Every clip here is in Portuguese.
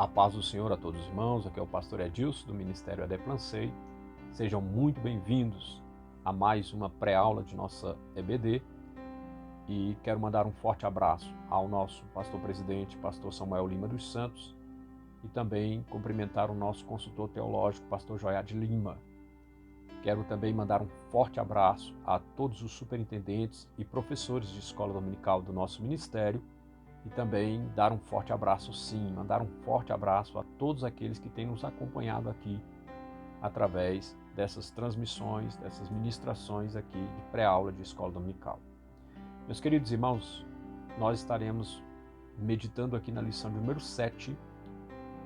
A paz do Senhor a todos os irmãos, aqui é o pastor Edilson do Ministério Adeplancei. Sejam muito bem-vindos a mais uma pré-aula de nossa EBD e quero mandar um forte abraço ao nosso pastor-presidente, pastor Samuel Lima dos Santos, e também cumprimentar o nosso consultor teológico, pastor Joiade Lima. Quero também mandar um forte abraço a todos os superintendentes e professores de escola dominical do nosso ministério, e também dar um forte abraço, mandar um forte abraço a todos aqueles que têm nos acompanhado aqui através dessas transmissões, dessas ministrações aqui de pré-aula de escola dominical. Meus queridos irmãos, nós estaremos meditando aqui na lição de número 7,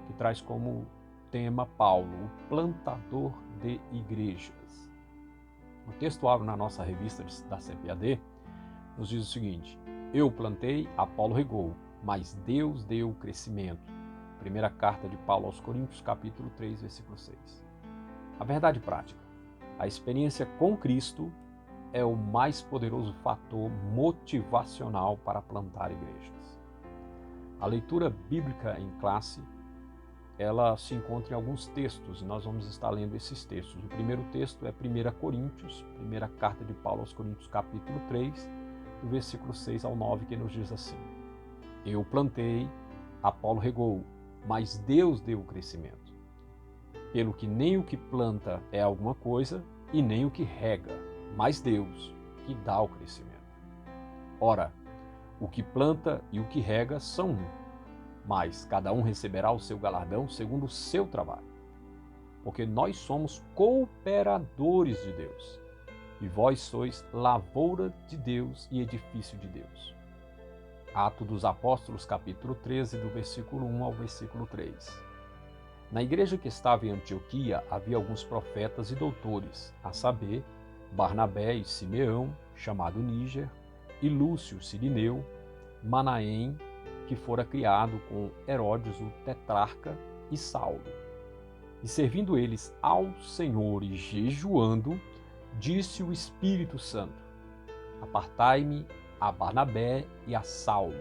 que traz como tema Paulo, o plantador de igrejas. O texto abre na nossa revista da CPAD, nos diz o seguinte: eu plantei, Apolo regou, mas Deus deu o crescimento. Primeira carta de Paulo aos Coríntios, capítulo 3, versículo 6. A verdade prática. A experiência com Cristo é o mais poderoso fator motivacional para plantar igrejas. A leitura bíblica em classe, ela se encontra em alguns textos, e nós vamos estar lendo esses textos. O primeiro texto é 1 Coríntios, primeira carta de Paulo aos Coríntios, capítulo 3, do versículo 6 ao 9, que nos diz assim: eu plantei, Apolo regou, mas Deus deu o crescimento. Pelo que nem o que planta é alguma coisa, e nem o que rega, mas Deus que dá o crescimento. Ora, o que planta e o que rega são um, mas cada um receberá o seu galardão segundo o seu trabalho. Porque nós somos cooperadores de Deus, e vós sois lavoura de Deus e edifício de Deus. Atos dos Apóstolos, capítulo 13, do versículo 1 ao versículo 3. Na igreja que estava em Antioquia havia alguns profetas e doutores, a saber, Barnabé e Simeão, chamado Níger, e Lúcio Cirineu, Manaém, que fora criado com Herodes o tetrarca, e Saulo. E servindo eles ao Senhor e jejuando, disse o Espírito Santo: apartai-me a Barnabé e a Saulo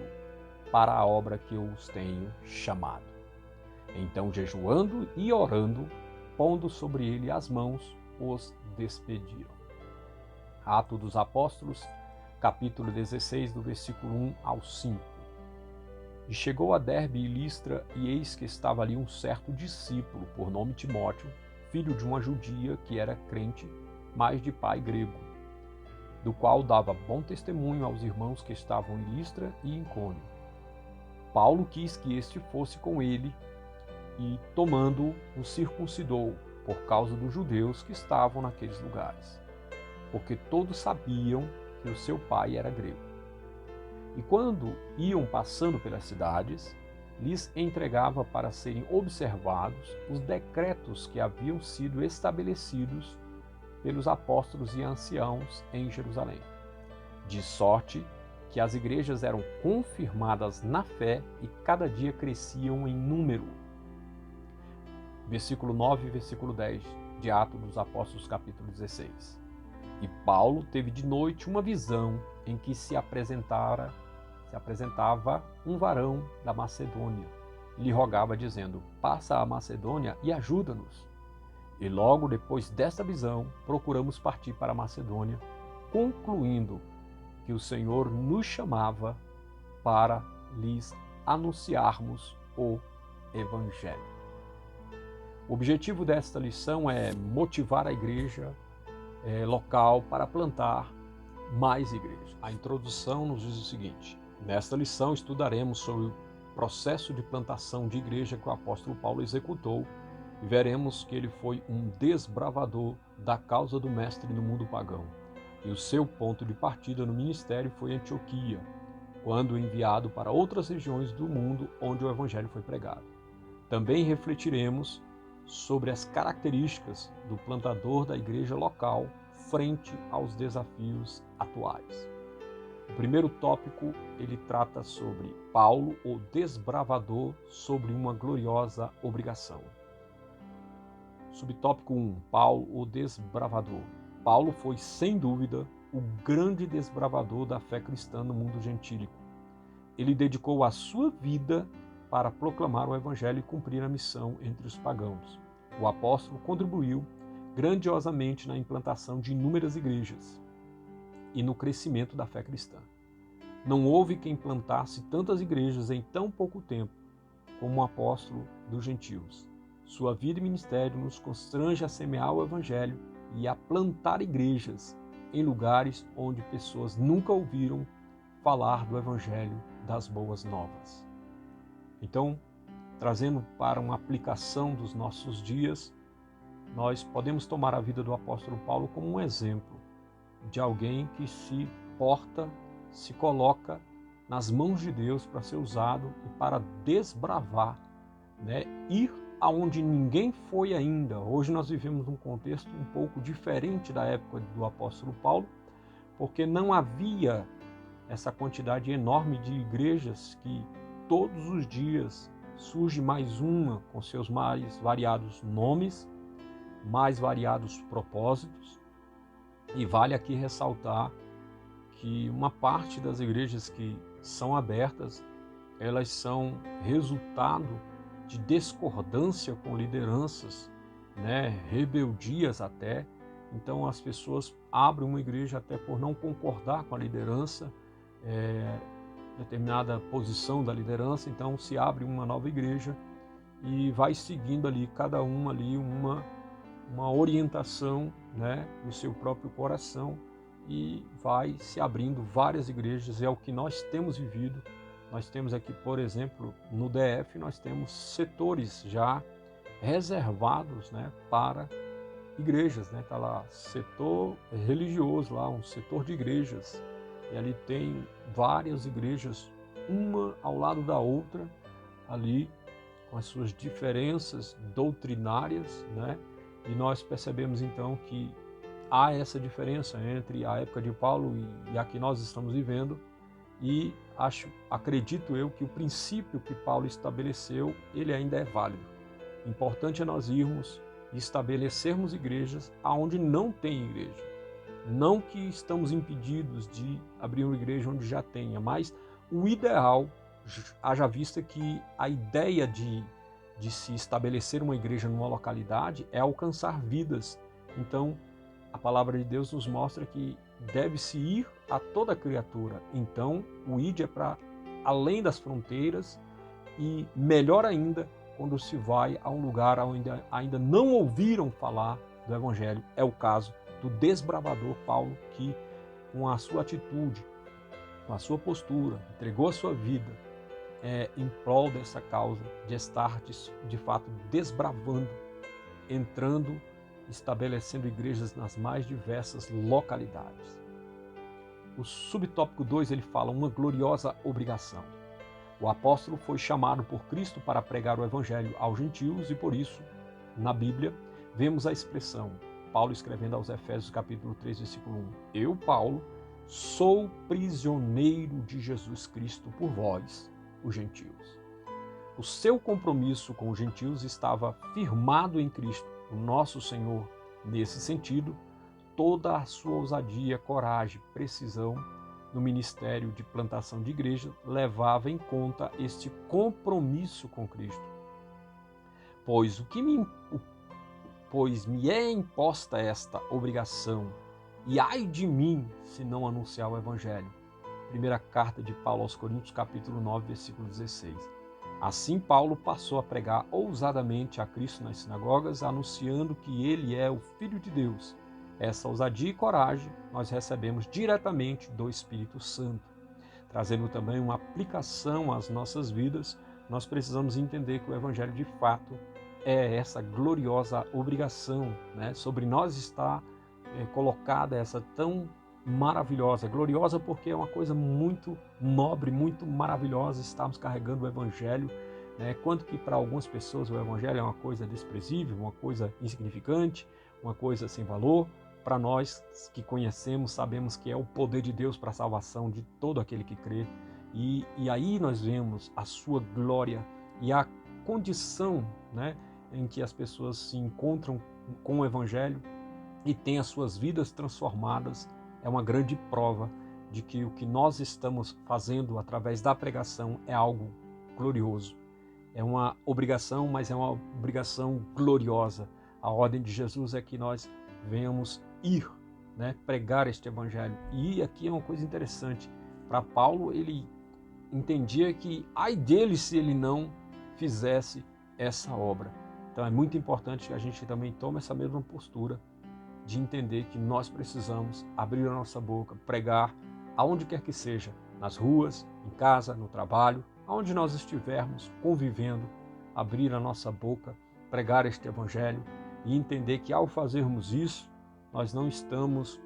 para a obra que eu os tenho chamado. Então, jejuando e orando, pondo sobre ele as mãos, os despediram. Atos dos Apóstolos, capítulo 16, do versículo 1 ao 5. E chegou a Derbe e Listra, e eis que estava ali um certo discípulo, por nome Timóteo, filho de uma judia que era crente, mas de pai grego, do qual dava bom testemunho aos irmãos que estavam em Listra e em Icônio. Paulo quis que este fosse com ele, e, tomando-o, o circuncidou, por causa dos judeus que estavam naqueles lugares, porque todos sabiam que o seu pai era grego. E quando iam passando pelas cidades, lhes entregava para serem observados os decretos que haviam sido estabelecidos pelos apóstolos e anciãos em Jerusalém, de sorte que as igrejas eram confirmadas na fé e cada dia cresciam em número. Versículo 9 e versículo 10 de Atos dos Apóstolos, capítulo 16. E Paulo teve de noite uma visão em que se apresentava um varão da Macedônia. Lhe rogava, dizendo: passa a Macedônia e ajuda-nos. E logo depois desta visão, procuramos partir para a Macedônia, concluindo que o Senhor nos chamava para lhes anunciarmos o Evangelho. O objetivo desta lição é motivar a igreja local para plantar mais igrejas. A introdução nos diz o seguinte: nesta lição estudaremos sobre o processo de plantação de igreja que o apóstolo Paulo executou, e veremos que ele foi um desbravador da causa do mestre no mundo pagão. E o seu ponto de partida no ministério foi Antioquia, quando enviado para outras regiões do mundo onde o evangelho foi pregado. Também refletiremos sobre as características do plantador da igreja local frente aos desafios atuais. O primeiro tópico, ele trata sobre Paulo, o desbravador, sobre uma gloriosa obrigação. Subtópico 1, Paulo, o desbravador. Paulo foi, sem dúvida, o grande desbravador da fé cristã no mundo gentílico. Ele dedicou a sua vida para proclamar o Evangelho e cumprir a missão entre os pagãos. O apóstolo contribuiu grandiosamente na implantação de inúmeras igrejas e no crescimento da fé cristã. Não houve quem plantasse tantas igrejas em tão pouco tempo como o apóstolo dos gentios. Sua vida e ministério nos constrange a semear o Evangelho e a plantar igrejas em lugares onde pessoas nunca ouviram falar do Evangelho das boas novas. Então, trazendo para uma aplicação dos nossos dias, nós podemos tomar a vida do apóstolo Paulo como um exemplo de alguém que se porta, se coloca nas mãos de Deus para ser usado e para desbravar, ir aonde ninguém foi ainda. Hoje nós vivemos um contexto um pouco diferente da época do apóstolo Paulo, porque não havia essa quantidade enorme de igrejas que todos os dias surge mais uma com seus mais variados nomes, mais variados propósitos. E vale aqui ressaltar que uma parte das igrejas que são abertas, elas são resultado de discordância com lideranças, rebeldias até. Então as pessoas abrem uma igreja até por não concordar com a liderança, determinada posição da liderança. Então se abre uma nova igreja e vai seguindo ali, cada um ali uma orientação, no seu próprio coração, e vai se abrindo várias igrejas. É o que nós temos vivido. Nós temos aqui, por exemplo, no DF, nós temos setores já reservados, para igrejas, Está lá setor religioso, lá um setor de igrejas, e ali tem várias igrejas, uma ao lado da outra, ali com as suas diferenças doutrinárias, E nós percebemos então que há essa diferença entre a época de Paulo e a que nós estamos vivendo, e acredito eu que o princípio que Paulo estabeleceu, ele ainda é válido. Importante é nós irmos e estabelecermos igrejas aonde não tem igreja. Não que estamos impedidos de abrir uma igreja onde já tenha, mas o ideal, haja vista que a ideia de se estabelecer uma igreja numa localidade é alcançar vidas. Então, a palavra de Deus nos mostra que deve-se ir a toda criatura. Então, o id é para além das fronteiras, e melhor ainda quando se vai a um lugar onde ainda não ouviram falar do Evangelho. É o caso do desbravador Paulo, que com a sua atitude, com a sua postura, entregou a sua vida em prol dessa causa, de estar de fato desbravando, entrando, estabelecendo igrejas nas mais diversas localidades. O subtópico 2, ele fala uma gloriosa obrigação. O apóstolo foi chamado por Cristo para pregar o Evangelho aos gentios, e por isso, na Bíblia, vemos a expressão, Paulo escrevendo aos Efésios capítulo 3, versículo 1, eu, Paulo, sou prisioneiro de Jesus Cristo por vós, os gentios. O seu compromisso com os gentios estava firmado em Cristo, o nosso Senhor. Nesse sentido, toda a sua ousadia, coragem, precisão no ministério de plantação de igreja levava em conta este compromisso com Cristo. Pois me é imposta esta obrigação, e ai de mim se não anunciar o Evangelho. Primeira carta de Paulo aos Coríntios, capítulo 9, versículo 16. Assim, Paulo passou a pregar ousadamente a Cristo nas sinagogas, anunciando que ele é o Filho de Deus. Essa ousadia e coragem nós recebemos diretamente do Espírito Santo. Trazendo também uma aplicação às nossas vidas, nós precisamos entender que o Evangelho de fato é essa gloriosa obrigação, Sobre nós está colocada essa tão maravilhosa, gloriosa porque é uma coisa muito nobre, muito maravilhosa estarmos carregando o Evangelho, Quanto que para algumas pessoas o Evangelho é uma coisa desprezível, uma coisa insignificante, uma coisa sem valor. Para nós que conhecemos, sabemos que é o poder de Deus para a salvação de todo aquele que crê. E aí nós vemos a sua glória e a condição, em que as pessoas se encontram com o Evangelho e têm as suas vidas transformadas. É uma grande prova de que o que nós estamos fazendo através da pregação é algo glorioso. é uma obrigação, mas é uma obrigação gloriosa. A ordem de Jesus é que nós venhamos ir, né, pregar este evangelho. E aqui é uma coisa interessante. Para Paulo, ele entendia que ai dele se ele não fizesse essa obra. Então é muito importante que a gente também tome essa mesma postura de entender que nós precisamos abrir a nossa boca, pregar aonde quer que seja, nas ruas, em casa, no trabalho, aonde nós estivermos convivendo, abrir a nossa boca, pregar este evangelho e entender que ao fazermos isso, nós não estamos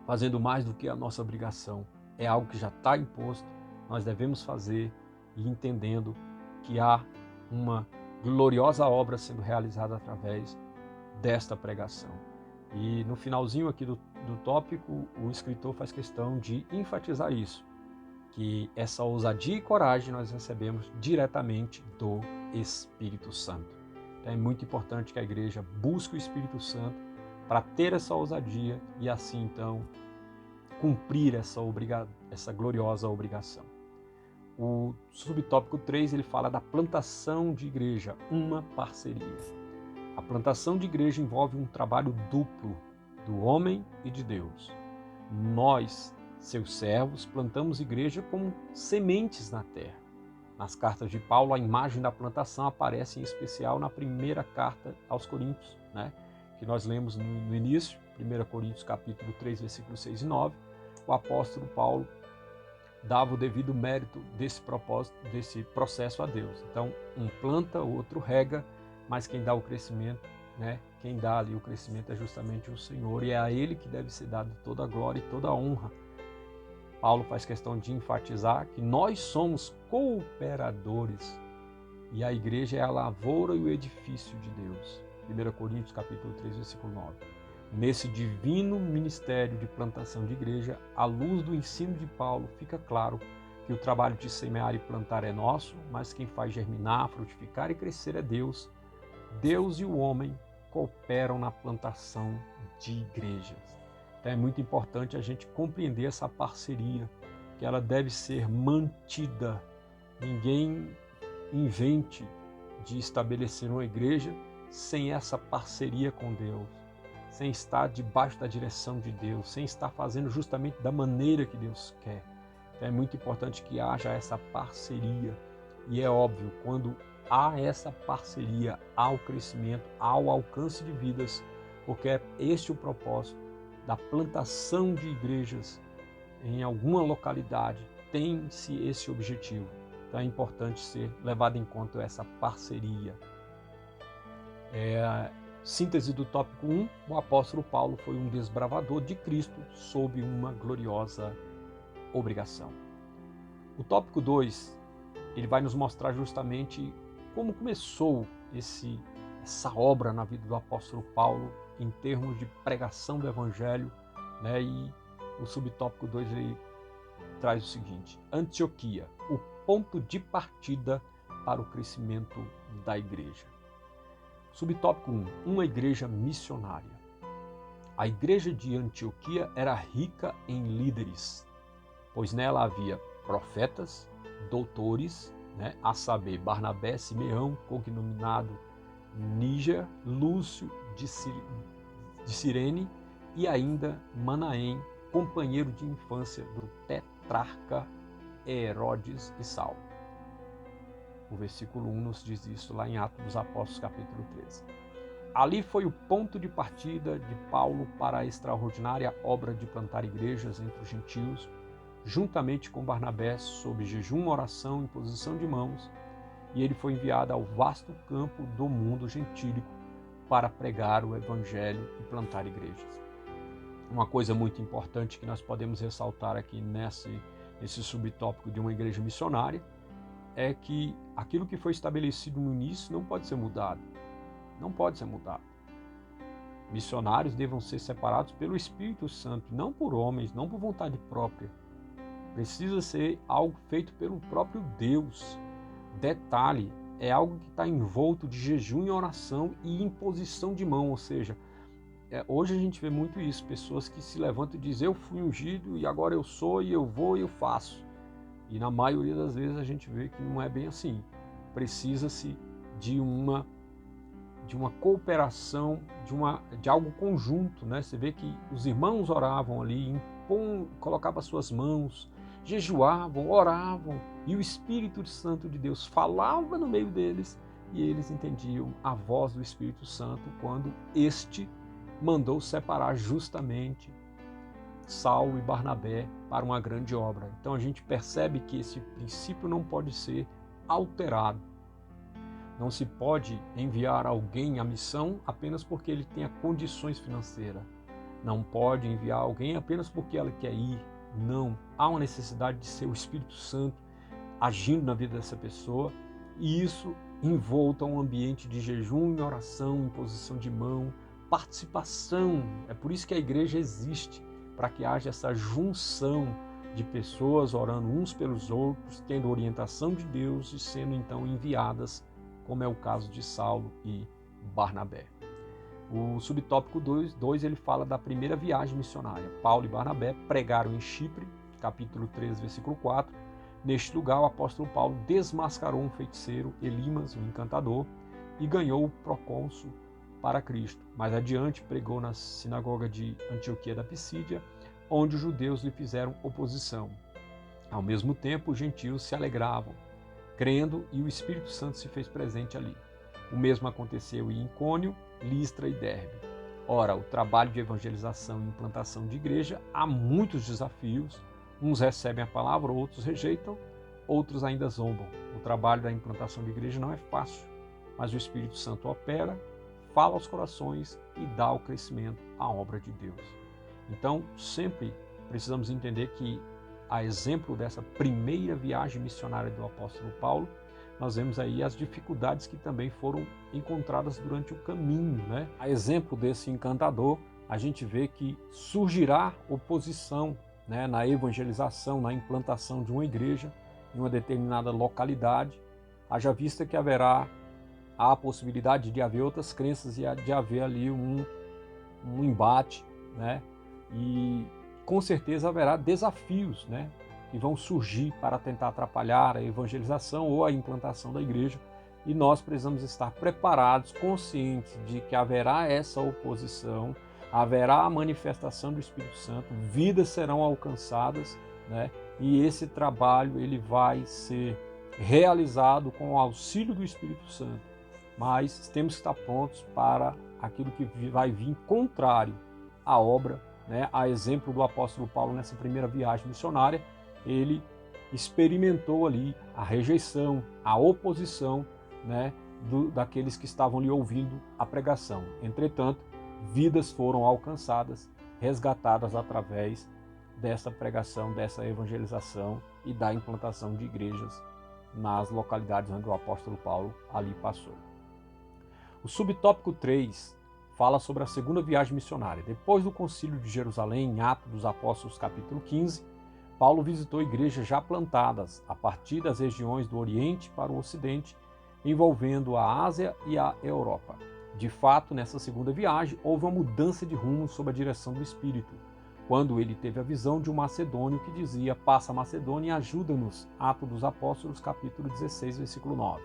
fazendo mais do que a nossa obrigação. É algo que já está imposto, nós devemos fazer e entendendo que há uma gloriosa obra sendo realizada através desta pregação. E no finalzinho aqui do tópico, o escritor faz questão de enfatizar isso, que essa ousadia e coragem nós recebemos diretamente do Espírito Santo. Então é muito importante que a igreja busque o Espírito Santo para ter essa ousadia e assim então cumprir essa gloriosa obrigação. O subtópico 3 ele fala da plantação de igreja, uma parceria. A plantação de igreja envolve um trabalho duplo do homem e de Deus. Nós, seus servos, plantamos igreja como sementes na terra. Nas cartas de Paulo, a imagem da plantação aparece em especial na primeira carta aos Coríntios, né? Que nós lemos no início, 1 Coríntios capítulo 3, versículos 6 e 9. O apóstolo Paulo dava o devido mérito desse propósito, desse processo a Deus. Então, um planta, o outro rega, mas quem dá o crescimento, né? Quem dá ali o crescimento é justamente o Senhor e é a Ele que deve ser dado toda a glória e toda a honra. Paulo faz questão de enfatizar que nós somos cooperadores e a igreja é a lavoura e o edifício de Deus. 1 Coríntios capítulo 3, versículo 9. Nesse divino ministério de plantação de igreja, à luz do ensino de Paulo, fica claro que o trabalho de semear e plantar é nosso, mas quem faz germinar, frutificar e crescer é Deus. Deus e o homem cooperam na plantação de igrejas. Então é muito importante a gente compreender essa parceria, que ela deve ser mantida. Ninguém invente de estabelecer uma igreja sem essa parceria com Deus, sem estar debaixo da direção de Deus, sem estar fazendo justamente da maneira que Deus quer. Então é muito importante que haja essa parceria. E é óbvio, quando há essa parceria, há o crescimento, há o alcance de vidas, porque é este o propósito da plantação de igrejas em alguma localidade, tem-se esse objetivo. Então é importante ser levado em conta essa parceria. Síntese do tópico 1, o apóstolo Paulo foi um desbravador de Cristo sob uma gloriosa obrigação. O tópico 2, ele vai nos mostrar justamente como começou essa obra na vida do apóstolo Paulo em termos de pregação do evangelho, né? E o subtópico 2 ele traz o seguinte: Antioquia, o ponto de partida para o crescimento da igreja. Subtópico 1, uma igreja missionária. A igreja de Antioquia era rica em líderes, pois nela havia profetas, doutores, né, a saber, Barnabé, Simeão, cognominado Níger, Lúcio de Cirene e ainda Manaém, companheiro de infância do tetrarca Herodes e Saulo. O versículo 1 nos diz isso lá em Atos dos Apóstolos, capítulo 13. Ali foi o ponto de partida de Paulo para a extraordinária obra de plantar igrejas entre os gentios, juntamente com Barnabé, sob jejum, oração e imposição de mãos, e ele foi enviado ao vasto campo do mundo gentílico para pregar o evangelho e plantar igrejas. Uma coisa muito importante que nós podemos ressaltar aqui nesse subtópico de uma igreja missionária é que aquilo que foi estabelecido no início não pode ser mudado. Não pode ser mudado. Missionários devam ser separados pelo Espírito Santo, não por homens, não por vontade própria. Precisa ser algo feito pelo próprio Deus. Detalhe, é algo que está envolto de jejum e oração e imposição de mão, ou seja, hoje a gente vê muito isso, pessoas que se levantam e dizem: eu fui ungido e agora eu sou e eu vou e eu faço. E na maioria das vezes a gente vê que não é bem assim. precisa-se de uma cooperação, de algo conjunto, né? Você vê que os irmãos oravam ali, colocavam as suas mãos, jejuavam, oravam, e o Espírito Santo de Deus falava no meio deles, e eles entendiam a voz do Espírito Santo quando este mandou separar justamente Saulo e Barnabé para uma grande obra. Então a gente percebe que esse princípio não pode ser alterado. Não se pode enviar alguém à missão apenas porque ele tenha condições financeiras. Não pode enviar alguém apenas porque ela quer ir. Não. Há uma necessidade de ser o Espírito Santo agindo na vida dessa pessoa, e isso envolta um ambiente de jejum e oração, imposição de mão, participação. É por isso que a igreja existe, para que haja essa junção de pessoas orando uns pelos outros, tendo orientação de Deus e sendo então enviadas, como é o caso de Saulo e Barnabé. O subtópico 2 ele fala da primeira viagem missionária. Paulo e Barnabé pregaram em Chipre, capítulo 3, versículo 4. Neste lugar, o apóstolo Paulo desmascarou um feiticeiro, Elimas, um encantador, e ganhou o procônsul para Cristo. Mais adiante, pregou na sinagoga de Antioquia da Pisídia, onde os judeus lhe fizeram oposição. Ao mesmo tempo, os gentios se alegravam, crendo, e o Espírito Santo se fez presente ali. O mesmo aconteceu em Icônio, Listra e Derbe. Ora, o trabalho de evangelização e implantação de igreja há muitos desafios. Uns recebem a palavra, outros rejeitam, outros ainda zombam. O trabalho da implantação de igreja não é fácil, mas o Espírito Santo opera, fala aos corações e dá o crescimento à obra de Deus. Então, sempre precisamos entender que, a exemplo dessa primeira viagem missionária do apóstolo Paulo, nós vemos aí as dificuldades que também foram encontradas durante o caminho, né? A exemplo desse encantador, a gente vê que surgirá oposição, né, na evangelização, na implantação de uma igreja em uma determinada localidade, haja vista que haverá a possibilidade de haver outras crenças e de haver ali um embate, né? E com certeza haverá desafios, né, que vão surgir para tentar atrapalhar a evangelização ou a implantação da igreja, e nós precisamos estar preparados, conscientes de que haverá essa oposição, haverá a manifestação do Espírito Santo, vidas serão alcançadas, né? E esse trabalho ele vai ser realizado com o auxílio do Espírito Santo, mas temos que estar prontos para aquilo que vai vir contrário à obra, né? A exemplo do apóstolo Paulo nessa primeira viagem missionária, ele experimentou ali a rejeição, a oposição, né, daqueles que estavam lhe ouvindo a pregação. Entretanto, vidas foram alcançadas, resgatadas através dessa pregação, dessa evangelização e da implantação de igrejas nas localidades onde o apóstolo Paulo ali passou. O subtópico 3 fala sobre a segunda viagem missionária. Depois do concílio de Jerusalém, em Atos dos Apóstolos, capítulo 15, Paulo visitou igrejas já plantadas a partir das regiões do Oriente para o Ocidente, envolvendo a Ásia e a Europa. De fato, nessa segunda viagem, houve uma mudança de rumo sob a direção do Espírito, quando ele teve a visão de um macedônio que dizia: passa a Macedônia e ajuda-nos. Atos dos Apóstolos, capítulo 16, versículo 9.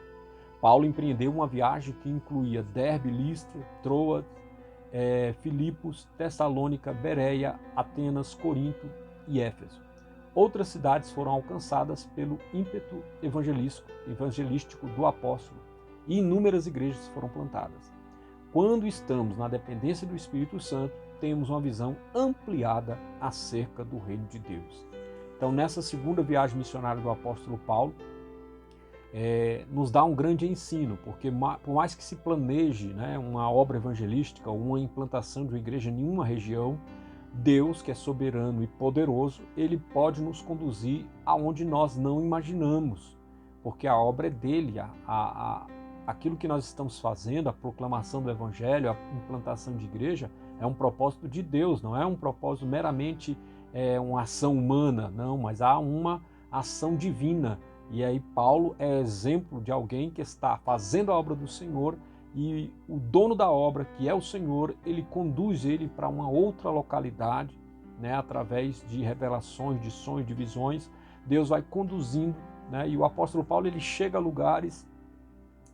Paulo empreendeu uma viagem que incluía Derbe, Listra, Troas, Filipos, Tessalônica, Bereia, Atenas, Corinto e Éfeso. Outras cidades foram alcançadas pelo ímpeto evangelístico do apóstolo e inúmeras igrejas foram plantadas. Quando estamos na dependência do Espírito Santo, temos uma visão ampliada acerca do reino de Deus. Então, nessa segunda viagem missionária do apóstolo Paulo, nos dá um grande ensino, porque por mais que se planeje, né, uma obra evangelística ou uma implantação de uma igreja em uma região, Deus, que é soberano e poderoso, ele pode nos conduzir aonde nós não imaginamos, porque a obra é dele, aquilo que nós estamos fazendo, a proclamação do evangelho, a implantação de igreja, é um propósito de Deus, não é um propósito meramente uma ação humana, não, mas há uma ação divina. E aí Paulo é exemplo de alguém que está fazendo a obra do Senhor, e o dono da obra, que é o Senhor, ele conduz ele para uma outra localidade, né, através de revelações, de sonhos, de visões. Deus vai conduzindo, né, e o apóstolo Paulo ele chega a lugares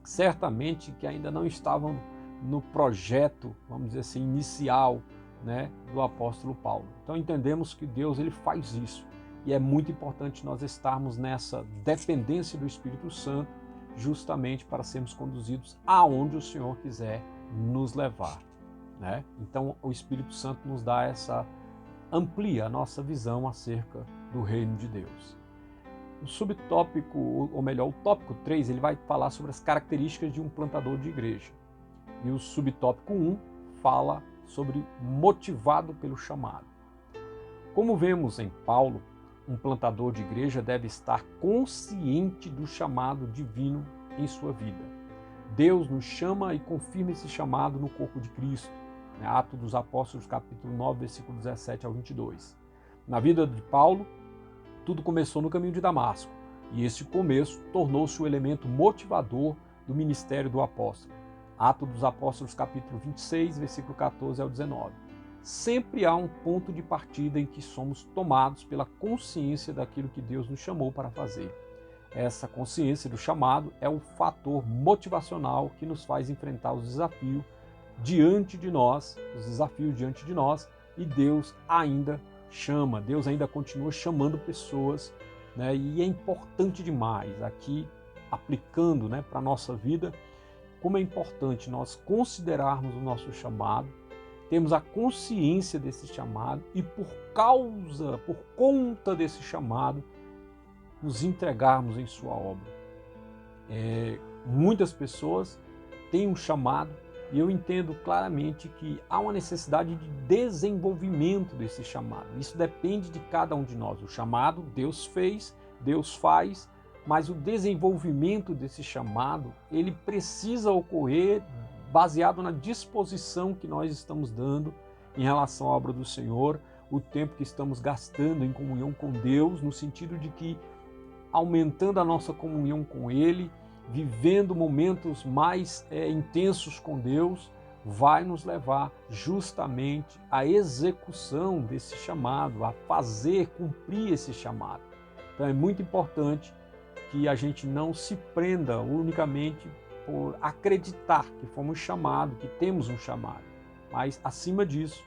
certamente que ainda não estavam no projeto, vamos dizer assim, inicial, né, do apóstolo Paulo. Então entendemos que Deus ele faz isso e é muito importante nós estarmos nessa dependência do Espírito Santo justamente para sermos conduzidos aonde o Senhor quiser nos levar, né? Então o Espírito Santo nos dá amplia a nossa visão acerca do reino de Deus. O subtópico, ou melhor, o tópico 3, ele vai falar sobre as características de um plantador de igreja. E o subtópico 1 fala sobre motivado pelo chamado. Como vemos em Paulo, um plantador de igreja deve estar consciente do chamado divino em sua vida. Deus nos chama e confirma esse chamado no corpo de Cristo. Atos dos Apóstolos, capítulo 9, versículo 17 ao 22. Na vida de Paulo, tudo começou no caminho de Damasco, e esse começo tornou-se o elemento motivador do ministério do apóstolo. Atos dos Apóstolos, capítulo 26, versículo 14 ao 19. Sempre há um ponto de partida em que somos tomados pela consciência daquilo que Deus nos chamou para fazer. Essa consciência do chamado é o fator motivacional que nos faz enfrentar os desafios diante de nós, e Deus ainda chama, Deus ainda continua chamando pessoas, né? E é importante demais aqui, aplicando, né, para a nossa vida, como é importante nós considerarmos o nosso chamado, temos a consciência desse chamado e por conta desse chamado, nos entregarmos em sua obra. Muitas pessoas têm um chamado e eu entendo claramente que há uma necessidade de desenvolvimento desse chamado. Isso depende de cada um de nós. O chamado Deus fez, Deus faz, mas o desenvolvimento desse chamado, ele precisa ocorrer baseado na disposição que nós estamos dando em relação à obra do Senhor, o tempo que estamos gastando em comunhão com Deus, no sentido de que aumentando a nossa comunhão com Ele, vivendo momentos mais intensos com Deus, vai nos levar justamente à execução desse chamado, a cumprir esse chamado. Então é muito importante que a gente não se prenda unicamente por acreditar que fomos chamados, que temos um chamado, mas acima disso,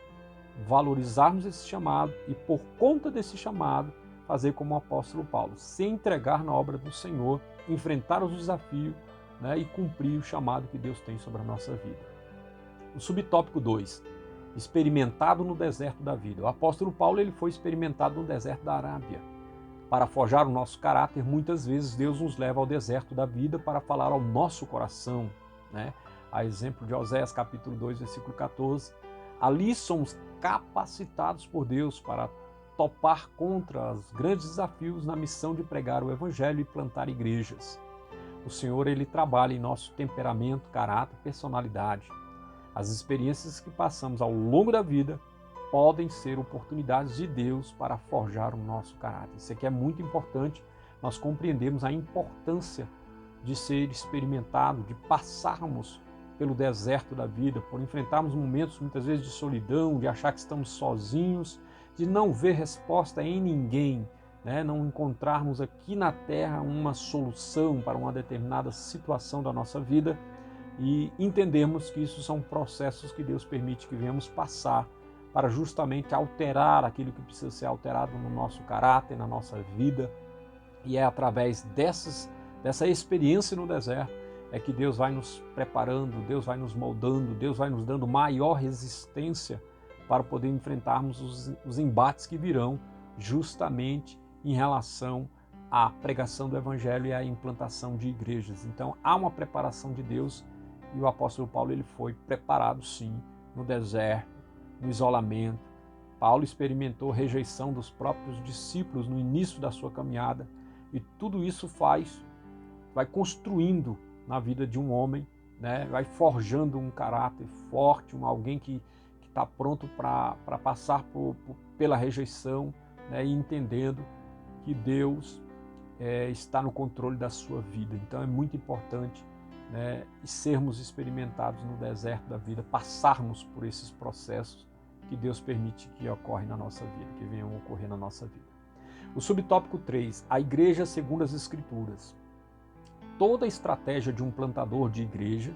valorizarmos esse chamado e por conta desse chamado, fazer como o apóstolo Paulo, se entregar na obra do Senhor, enfrentar os desafios, né, e cumprir o chamado que Deus tem sobre a nossa vida. O subtópico 2, experimentado no deserto da vida. O apóstolo Paulo ele foi experimentado no deserto da Arábia. Para forjar o nosso caráter, muitas vezes Deus nos leva ao deserto da vida para falar ao nosso coração, né? A exemplo de Oséias capítulo 2, versículo 14. Ali somos capacitados por Deus para topar contra os grandes desafios na missão de pregar o Evangelho e plantar igrejas. O Senhor ele trabalha em nosso temperamento, caráter, personalidade. As experiências que passamos ao longo da vida podem ser oportunidades de Deus para forjar o nosso caráter. Isso aqui é muito importante, nós compreendemos a importância de ser experimentado, de passarmos pelo deserto da vida, por enfrentarmos momentos muitas vezes de solidão, de achar que estamos sozinhos, de não ver resposta em ninguém, né? Não encontrarmos aqui na terra uma solução para uma determinada situação da nossa vida e entendermos que isso são processos que Deus permite que venhamos passar para justamente alterar aquilo que precisa ser alterado no nosso caráter, na nossa vida. E é através dessa experiência no deserto é que Deus vai nos preparando, Deus vai nos moldando, Deus vai nos dando maior resistência para poder enfrentarmos os embates que virão justamente em relação à pregação do Evangelho e à implantação de igrejas. Então há uma preparação de Deus e o apóstolo Paulo ele foi preparado sim no deserto, no isolamento. Paulo experimentou rejeição dos próprios discípulos no início da sua caminhada e tudo isso vai construindo na vida de um homem, né? Vai forjando um caráter forte, alguém que está pronto para passar pela rejeição, né? E entendendo que Deus está no controle da sua vida. Então é muito importante, né, sermos experimentados no deserto da vida, passarmos por esses processos que Deus permite que ocorrem na nossa vida, que venham a ocorrer na nossa vida. O subtópico 3, a igreja segundo as Escrituras. toda a estratégia de um plantador de igreja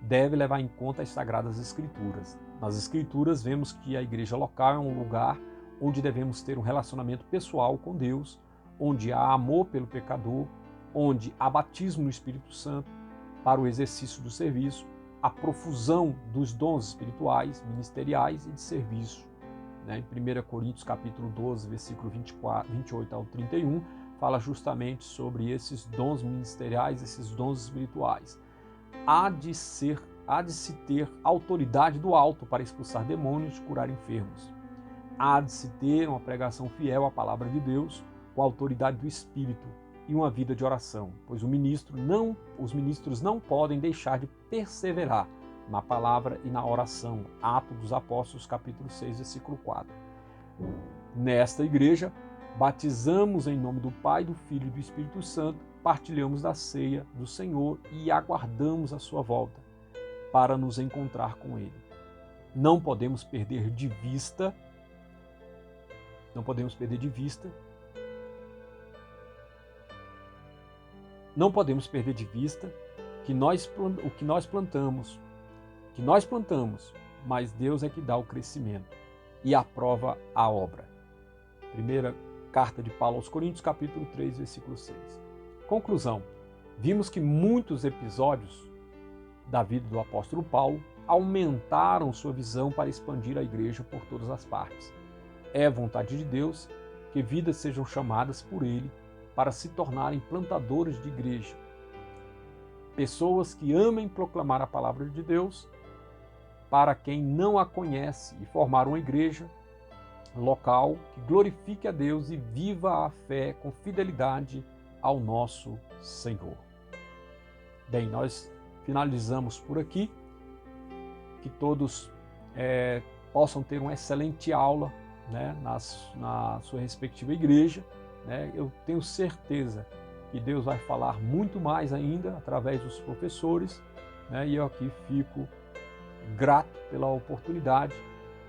deve levar em conta as Sagradas Escrituras. Nas Escrituras vemos que a igreja local é um lugar onde devemos ter um relacionamento pessoal com Deus, onde há amor pelo pecador, onde há batismo no Espírito Santo para o exercício do serviço, a profusão dos dons espirituais, ministeriais e de serviço. Em 1 Coríntios capítulo 12, versículo 28 ao 31, fala justamente sobre esses dons ministeriais, esses dons espirituais. Há de se ter autoridade do alto para expulsar demônios e curar enfermos. Há de se ter uma pregação fiel à palavra de Deus, com a autoridade do Espírito e uma vida de oração, pois os ministros não podem deixar de perseverar na palavra e na oração. Atos dos Apóstolos, capítulo 6, versículo 4. Nesta igreja, batizamos em nome do Pai, do Filho e do Espírito Santo, partilhamos da ceia do Senhor e aguardamos a sua volta para nos encontrar com Ele. Não podemos perder de vista que o que nós plantamos, mas Deus é que dá o crescimento e aprova a obra. Primeira carta de Paulo aos Coríntios, capítulo 3, versículo 6. Conclusão. Vimos que muitos episódios da vida do apóstolo Paulo aumentaram sua visão para expandir a igreja por todas as partes. É vontade de Deus que vidas sejam chamadas por Ele para se tornarem plantadores de igreja. Pessoas que amem proclamar a palavra de Deus para quem não a conhece e formar uma igreja local que glorifique a Deus e viva a fé com fidelidade ao nosso Senhor. Bem, nós finalizamos por aqui. Que todos possam ter uma excelente aula, na sua respectiva igreja. Eu tenho certeza que Deus vai falar muito mais ainda através dos professores, e eu aqui fico grato pela oportunidade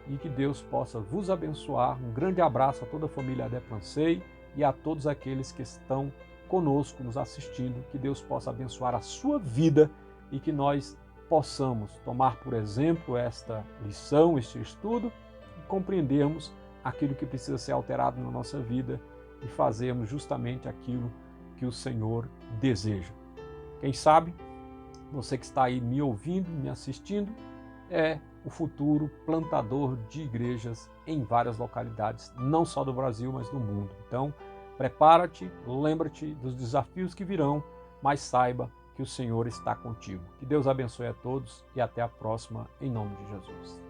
e que Deus possa vos abençoar. Um grande abraço a toda a família Adeplancei e a todos aqueles que estão conosco, nos assistindo. Que Deus possa abençoar a sua vida e que nós possamos tomar por exemplo esta lição, este estudo e compreendermos aquilo que precisa ser alterado na nossa vida e fazermos justamente aquilo que o Senhor deseja. Quem sabe, você que está aí me ouvindo, me assistindo, é o futuro plantador de igrejas em várias localidades, não só do Brasil, mas do mundo. Então, prepara-te, lembra-te dos desafios que virão, mas saiba que o Senhor está contigo. Que Deus abençoe a todos e até a próxima, em nome de Jesus.